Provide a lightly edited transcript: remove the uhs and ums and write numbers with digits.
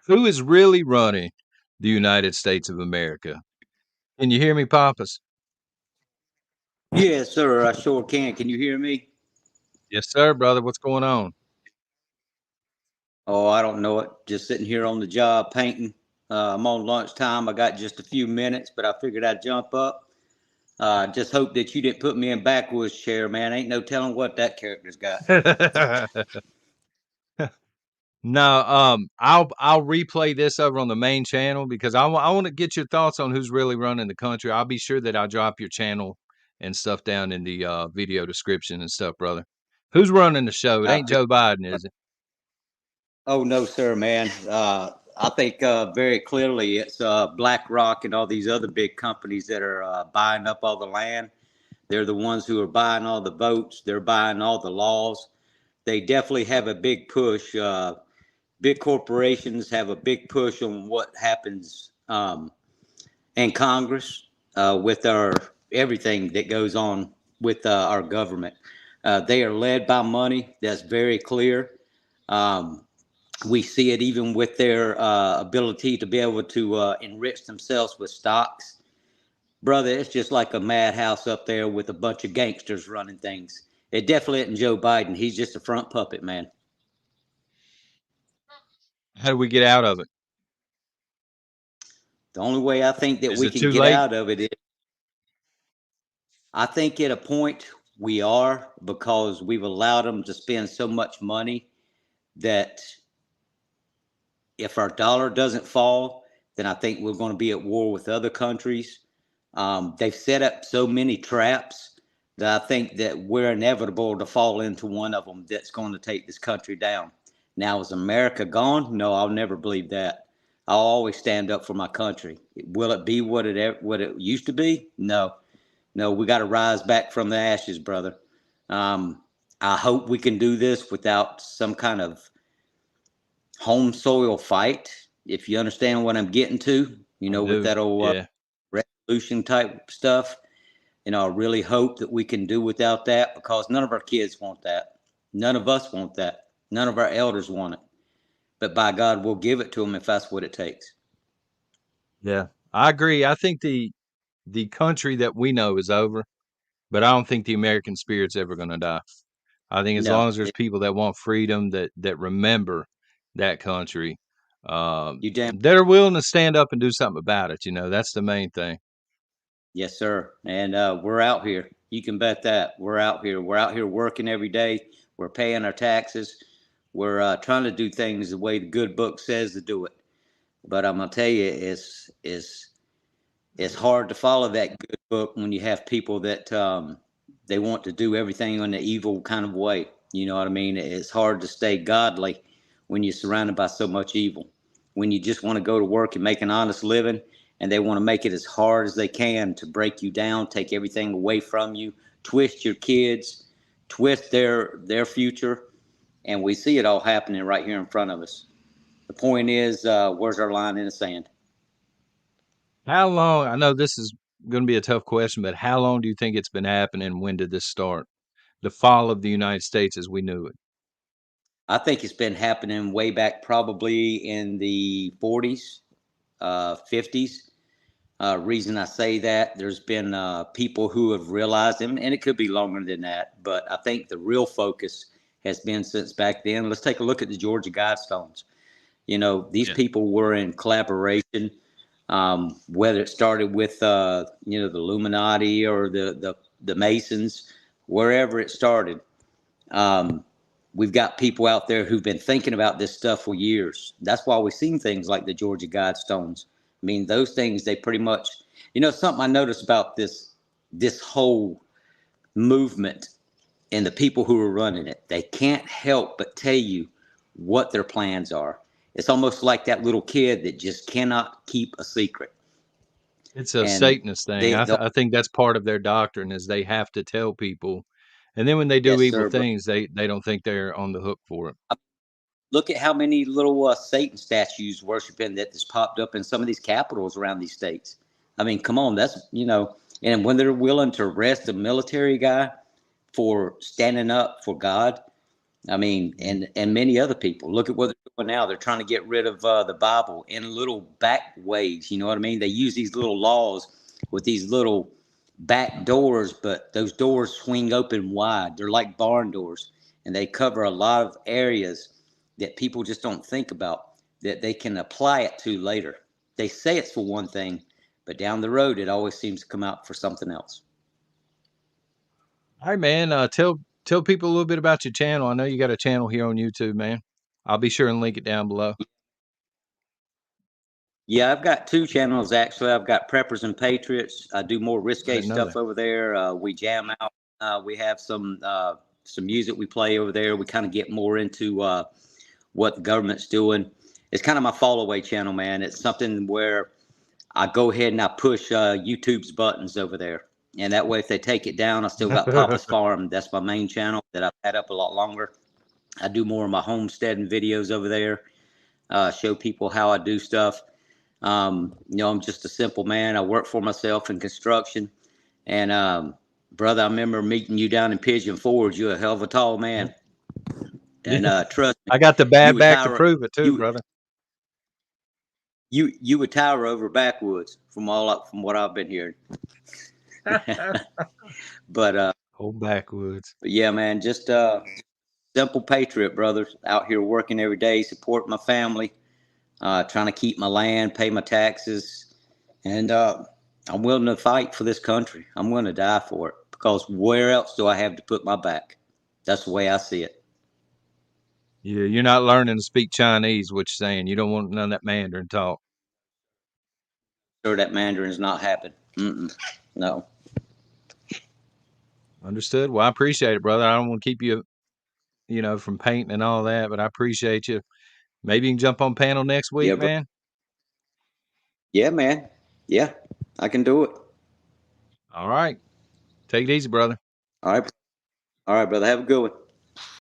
Who is really running the United States of America? Can you hear me, Papas? Yes, sir. I sure can. Can you hear me? Yes, sir, brother. What's going on? Oh, I don't know it. Just sitting here on the job painting. I'm on lunchtime. I got just a few minutes, but I figured I'd jump up. Just hope that you didn't put me in backwoods chair, man. Ain't no telling what that character's got. No, I'll replay this over on the main channel because I want to get your thoughts on who's really running the country. I'll be sure that I drop your channel and stuff down in the video description and stuff, brother. Who's running the show? It I ain't appre- Joe Biden, is it? oh no, sir, man. I think very clearly it's BlackRock and all these other big companies that are buying up all the land. They're the ones who are buying all the votes. They're buying all the laws. They definitely have a big push. Big corporations have a big push on what happens in Congress with our everything that goes on with our government. They are led by money. That's very clear. Um, we see it even with their ability to be able to enrich themselves with stocks. Brother, it's just like a madhouse up there with a bunch of gangsters running things. It definitely isn't Joe Biden. He's just a front puppet, man. How do we get out of it? The only way I think that Is we it can too get late? out of it is I think at a point we are because we've allowed them to spend so much money that if our dollar doesn't fall, then I think we're going to be at war with other countries. They've set up so many traps that I think that we're inevitable to fall into one of them that's going to take this country down. Now, is America gone? No, I'll never believe that. I'll always stand up for my country. Will it be what it used to be? No, no, we got to rise back from the ashes, brother. Um, I hope we can do this without some kind of home soil fight. If you understand what I'm getting to, I with do. that old Yeah. revolution type stuff. I really hope that we can do without that because none of our kids want that. None of us want that. None of our elders want it. But by God, we'll give it to them if that's what it takes. Yeah. I agree. I think the country that we know is over, but I don't think the American spirit's ever going to die. I think as long No, as there's people that want freedom, that remember that country, you damn. that are willing to stand up and do something about it. That's the main thing. Yes, sir. And we're out here. You can bet that we're out here. We're out here working every day. We're paying our taxes. We're trying to do things the way the good book says to do it. But I'm gonna tell you, it's hard to follow that good book when you have people that they want to do everything in the evil kind of way. You know what I mean? It's hard to stay godly when you're surrounded by so much evil. When you just want to go to work and make an honest living, and they want to make it as hard as they can to break you down, take everything away from you, twist your kids, twist their future, and we see it all happening right here in front of us. The point is, where's our line in the sand? How long? I know this is going to be a tough question, but how long do you think it's been happening? When did this start? The fall of the United States as we knew it. I think it's been happening way back probably in the 40s, 50s. Reason I say that, there's been people who have realized, and it could be longer than that, but I think the real focus has been since back then. Let's take a look at the Georgia Guidestones. These Yeah. people were in collaboration, whether it started with, the Illuminati or the Masons, wherever it started. Um, we've got people out there who've been thinking about this stuff for years. That's why we've seen things like the Georgia Guidestones. I mean, those things, they pretty much, something I noticed about this whole movement and the people who are running it, they can't help but tell you what their plans are. It's almost like that little kid that just cannot keep a secret. It's a And Satanist thing. they, they'll, I think that's part of their doctrine is they have to tell people, and then when they do yes, evil sir. But things, they don't think they're on the hook for it. look at how many little Satan statues worshiping that has popped up in some of these capitals around these states. I mean, come on, and when they're willing to arrest a military guy for standing up for God, I mean, Mm. and many other people. Look at what they're doing now. They're trying to get rid of the Bible in little back ways. You know what I mean? They use these little laws with these little back doors, but those doors swing open wide. They're like barn doors, and they cover a lot of areas that people just don't think about that they can apply it to later. They say it's for one thing, but down the road, it always seems to come out for something else. All right, man. Tell people a little bit about your channel. I know you got a channel here on YouTube, man. I'll be sure and link it down below. Yeah, I've got two channels actually. I've got Preppers and Patriots. I do more I risque didn't know stuff that. over there. We jam out. We have some music we play over there. We kind of get more into what the government's doing. It's kind of my fall away channel, man. It's something where I go ahead and I push YouTube's buttons over there, and that way, if they take it down, I still got Papa's Farm. That's my main channel that I've had up a lot longer. I do more of my homesteading videos over there. Show people how I do stuff. I'm just a simple man. I work for myself in construction. And brother, I remember meeting you down in Pigeon Forge. You're a hell of a tall man. And Yeah. trust me, I got the you bad would back to tower prove it too, you brother. you would tower over backwoods from what I've been hearing. but Old backwoods. but yeah, man, just simple patriot, brothers, out here working every day, supporting my family, trying to keep my land, pay my taxes, and I'm willing to fight for this country. I'm willing to die for it because where else do I have to put my back? That's the way I see it. Yeah, you're not learning to speak Chinese, what you're saying. You don't want none of that Mandarin talk. Sure, that Mandarin's not happening. No. Understood. Well, I appreciate it, brother. I don't want to keep you, from painting and all that, but I appreciate you. Maybe you can jump on panel next Yeah, week, bro. man. Yeah, man. Yeah, I can do it. All right. Take it easy, brother. All right. All right, brother. Have a good one.